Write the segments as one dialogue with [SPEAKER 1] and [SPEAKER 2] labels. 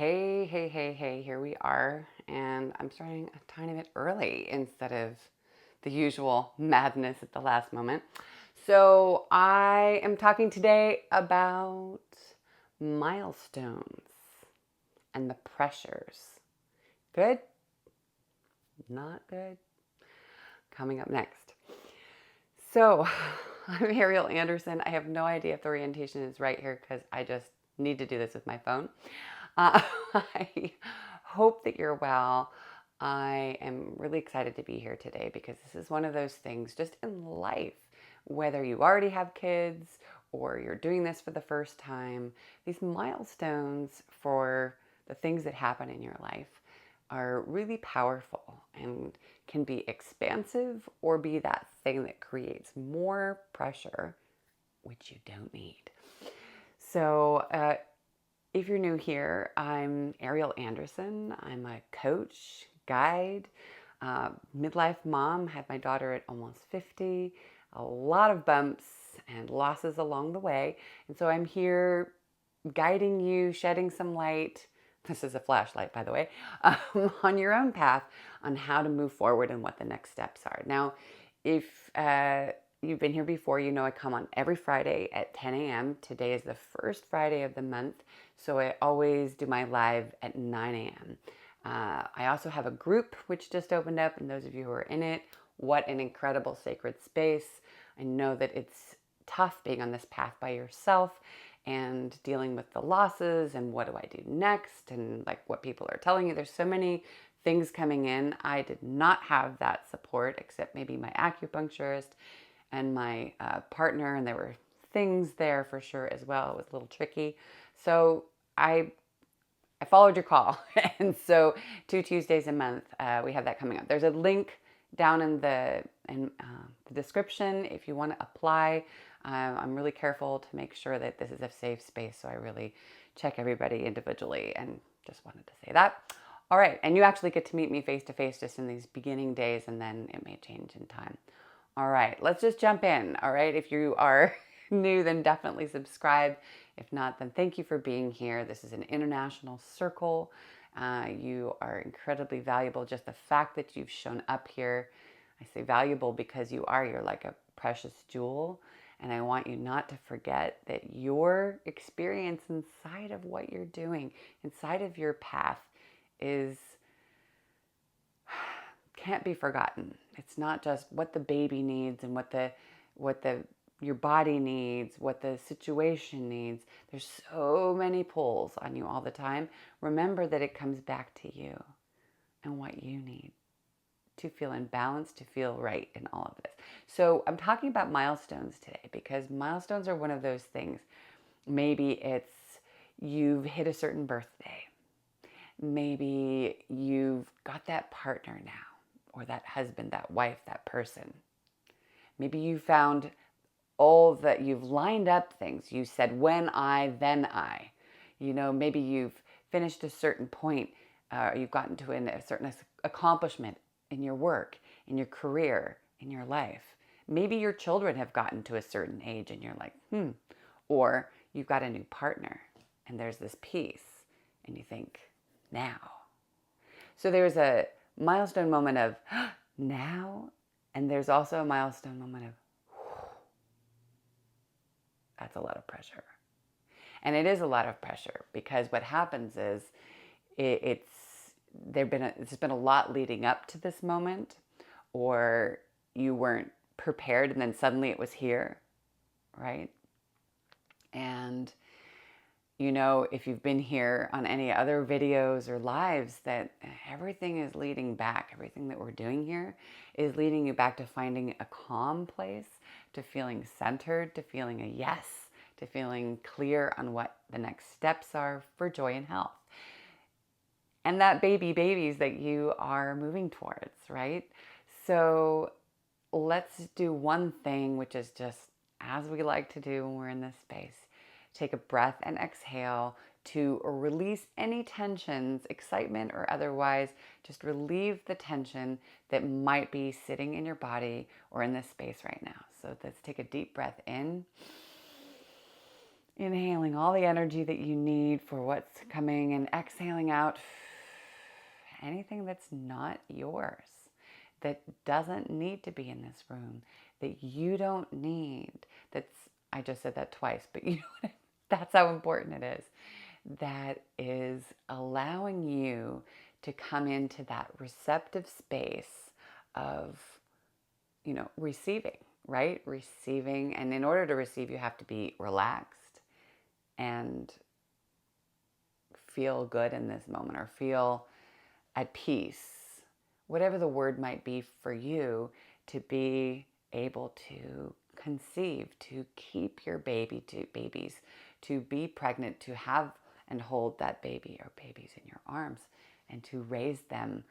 [SPEAKER 1] Hey, here we are. And I'm starting a tiny bit early instead of the usual madness at the last moment. So, I am talking today about milestones and the pressures. Good? Not good? Coming up next. So, I'm Ariel Anderson. I have no idea if the orientation is right here because I just need to do this with my phone. I hope that you're well. I am really excited to be here today because this is one of those things just in life, whether you already have kids or you're doing this for the first time, these milestones for the things that happen in your life are really powerful and can be expansive or be that thing that creates more pressure, which you don't need. So, if you're new here, I'm Ariel Anderson. I'm a coach, guide, midlife mom. Had my daughter at almost 50. A lot of bumps and losses along the way. And so I'm here guiding you, shedding some light. This is a flashlight, by the way, on your own path on how to move forward and what the next steps are. Now, if you've been here before, you know I come on every Friday at 10 a.m. Today is the first Friday of the month, so I always do my live at 9 a.m. I also have a group which just opened up, and those of you who are in it, what an incredible sacred space. I know that it's tough being on this path by yourself and dealing with the losses and what do I do next and like what people are telling you. There's so many things coming in. I did not have that support except maybe my acupuncturist and my partner, and there were things there for sure as well. It was a little tricky. So I followed your call. And so 2 Tuesdays a month, we have that coming up. There's a link down in the description if you want to apply. I'm really careful to make sure that this is a safe space, so I really check everybody individually and just wanted to say that. All right, and you actually get to meet me face to face just in these beginning days, and then it may change in time. All right, let's just jump in. All right, if you are new, then definitely subscribe. If not, then thank you for being here. This is an international circle. You are incredibly valuable. Just the fact that you've shown up here, I say valuable because you're like a precious jewel. And I want you not to forget that your experience inside of what you're doing, inside of your path, can't be forgotten. It's not just what the baby needs and what your body needs, what the situation needs. There's so many pulls on you all the time. Remember that it comes back to you and what you need to feel in balance, to feel right in all of this. So I'm talking about milestones today because milestones are one of those things. Maybe it's you've hit a certain birthday. Maybe you've got that partner now, or that husband, that wife, that person. Maybe you found all that you've lined up things. You said, when I, then I. Maybe you've finished a certain point, you've gotten to a certain accomplishment in your work, in your career, in your life. Maybe your children have gotten to a certain age and you're like, Or you've got a new partner and there's this piece and you think, now. So there's a milestone moment of now, and there's also a milestone moment of that's a lot of pressure. And it is a lot of pressure because what happens is it's been a lot leading up to this moment, or you weren't prepared and then suddenly it was here, right? And if you've been here on any other videos or lives, that everything is leading back. Everything that we're doing here is leading you back to finding a calm place, to feeling centered, to feeling a yes, to feeling clear on what the next steps are for joy and health. And that babies that you are moving towards, right? So let's do one thing, which is just as we like to do when we're in this space. Take a breath and exhale to release any tensions, excitement or otherwise. Just relieve the tension that might be sitting in your body or in this space right now. So let's take a deep breath in. Inhaling all the energy that you need for what's coming and exhaling out anything that's not yours, that doesn't need to be in this room, that you don't need. I just said that twice, but you know what? That's how important it is. That is allowing you to come into that receptive space of, receiving, right? Receiving. And in order to receive, you have to be relaxed and feel good in this moment, or feel at peace, whatever the word might be for you, to be able to conceive, to keep your babies, to be pregnant, to have and hold that baby or babies in your arms, and to raise them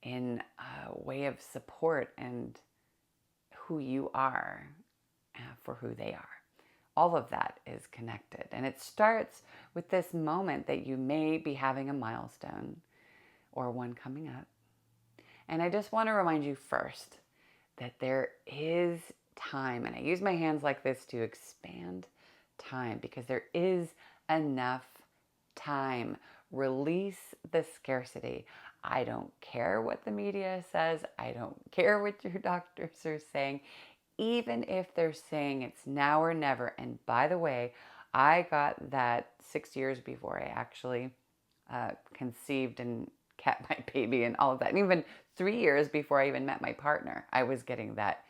[SPEAKER 1] in a way of support and who you are for who they are. All of that is connected. And it starts with this moment that you may be having a milestone or one coming up. And I just want to remind you first that there is time. And I use my hands like this to expand time, because there is enough time. Release the scarcity. I don't care what the media says. I don't care what your doctors are saying. Even if they're saying it's now or never. And by the way, I got that 6 years before I actually conceived and kept my baby and all of that. And even 3 years before I even met my partner, I was getting that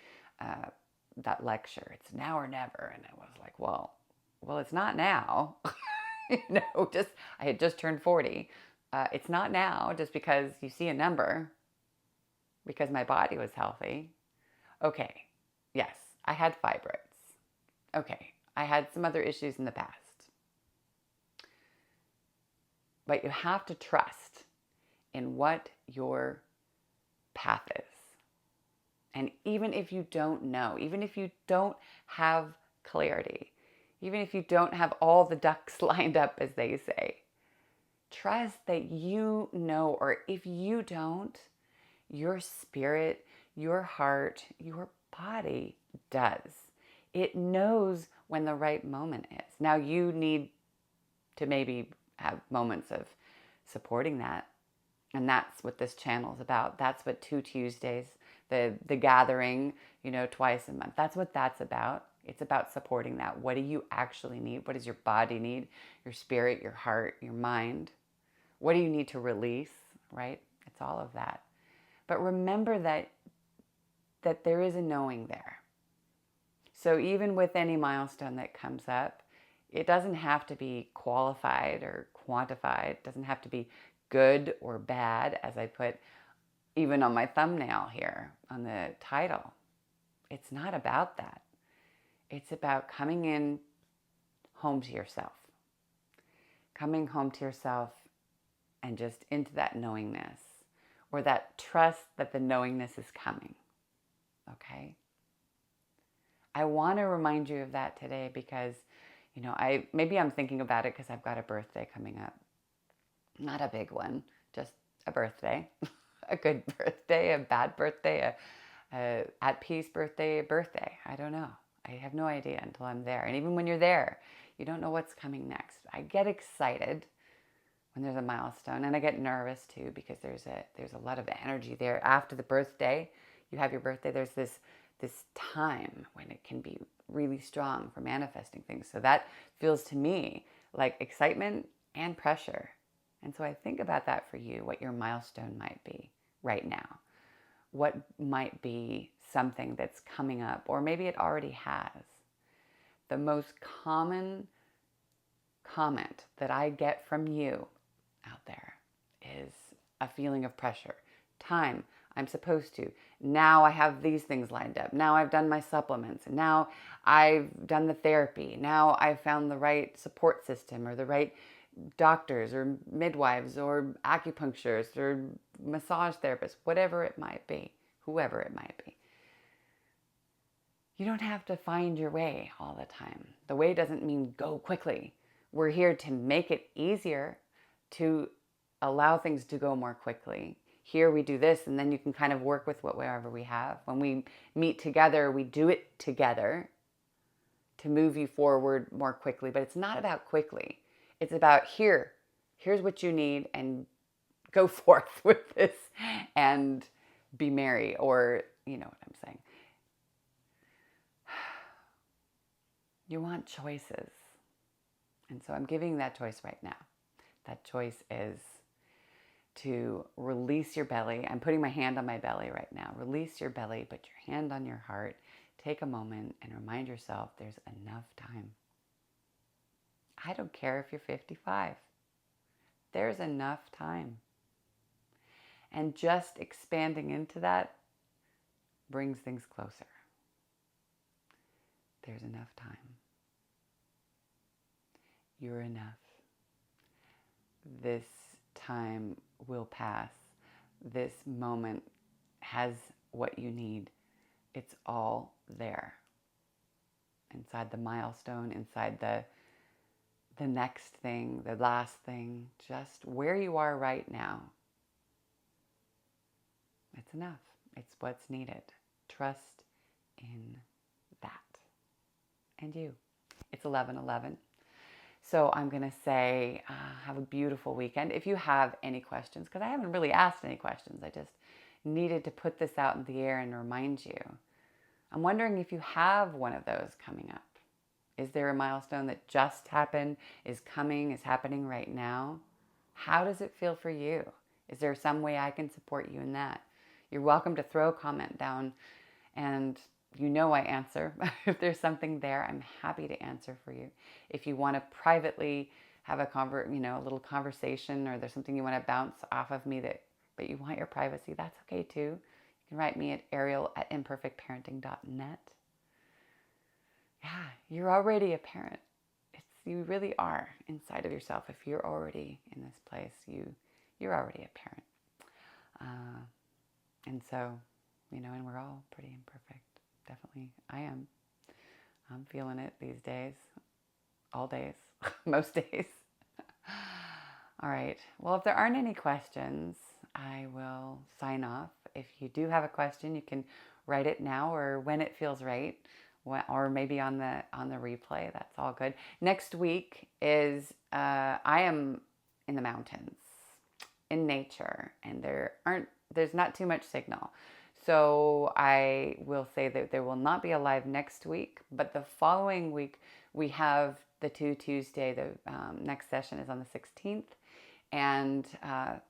[SPEAKER 1] lecture. It's now or never. And I was like, well, it's not now. I had just turned 40. It's not now just because you see a number, because my body was healthy. Okay. Yes, I had fibroids. Okay. I had some other issues in the past. But you have to trust in what your path is. And even if you don't know, even if you don't have clarity, even if you don't have all the ducks lined up, as they say, trust that you know, or if you don't, your spirit, your heart, your body does. It knows when the right moment is. Now you need to maybe have moments of supporting that. And that's what this channel is about. That's what 2 Tuesdays, the gathering, twice a month. That's what that's about. It's about supporting that. What do you actually need? What does your body need? Your spirit, your heart, your mind? What do you need to release, right? It's all of that. But remember that there is a knowing there. So even with any milestone that comes up, it doesn't have to be qualified or quantified. It doesn't have to be good or bad, as I put even on my thumbnail here on the title. It's not about that. It's about coming in home to yourself. Coming home to yourself and just into that knowingness, or that trust that the knowingness is coming. Okay? I want to remind you of that today because, maybe I'm thinking about it because I've got a birthday coming up. Not a big one, just a birthday. A good birthday, a bad birthday, a at peace birthday, a birthday. I don't know. I have no idea until I'm there. And even when you're there, you don't know what's coming next. I get excited when there's a milestone, and I get nervous too because there's a lot of energy there. After the birthday, you have your birthday, there's this time when it can be really strong for manifesting things. So that feels to me like excitement and pressure. And so I think about that for you, what your milestone might be right now. What might be something that's coming up, or maybe it already has. The most common comment that I get from you out there is a feeling of pressure. Time, I'm supposed to. Now I have these things lined up. Now I've done my supplements. And now I've done the therapy. Now I've found the right support system, or the right doctors or midwives or acupuncturists or massage therapists, whatever it might be, whoever it might be. You don't have to find your way all the time. The way doesn't mean go quickly. We're here to make it easier, to allow things to go more quickly. Here we do this, and then you can kind of work with whatever we have. When we meet together, we do it together to move you forward more quickly. But it's not about quickly. It's about here's what you need, and go forth with this and be merry, or you know what I'm saying. You want choices. And so I'm giving that choice right now. That choice is to release your belly. I'm putting my hand on my belly right now. Release your belly, put your hand on your heart. Take a moment and remind yourself there's enough time. I don't care if you're 55. There's enough time. And just expanding into that brings things closer. There's enough time. You're enough. This time will pass. This moment has what you need. It's all there. Inside the milestone, inside the next thing, the last thing, just where you are right now. It's enough. It's what's needed. Trust in that. And you. It's 11:11. So I'm going to say, have a beautiful weekend. If you have any questions, because I haven't really asked any questions, I just needed to put this out in the air and remind you. I'm wondering if you have one of those coming up. Is there a milestone that just happened, is coming, is happening right now? How does it feel for you? Is there some way I can support you in that? You're welcome to throw a comment down, and you know I answer. If there's something there, I'm happy to answer for you. If you want to privately have a little conversation, or there's something you want to bounce off of me but you want your privacy, that's okay too. You can write me at ariel@imperfectparenting.net. Yeah, you're already a parent. You really are inside of yourself. If you're already in this place, you're already a parent. And so, and we're all pretty imperfect. Definitely, I am. I'm feeling it these days. All days. Most days. All right. Well, if there aren't any questions, I will sign off. If you do have a question, you can write it now or when it feels right, or maybe on the replay. That's all good. Next week is I am in the mountains, in nature, and there's not too much signal. So I will say that there will not be a live next week, but the following week we have the Tuesday. The next session is on the 16th. And I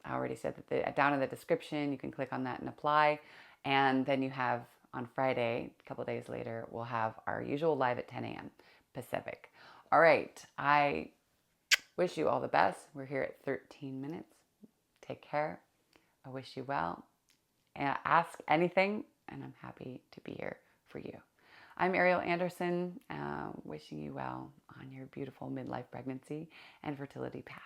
[SPEAKER 1] already said that down in the description, you can click on that and apply. And then you have on Friday, a couple days later, we'll have our usual live at 10 a.m. Pacific. All right. I wish you all the best. We're here at 13 minutes. Take care. I wish you well. And ask anything, and I'm happy to be here for you. I'm Ariel Anderson, wishing you well on your beautiful midlife pregnancy and fertility path.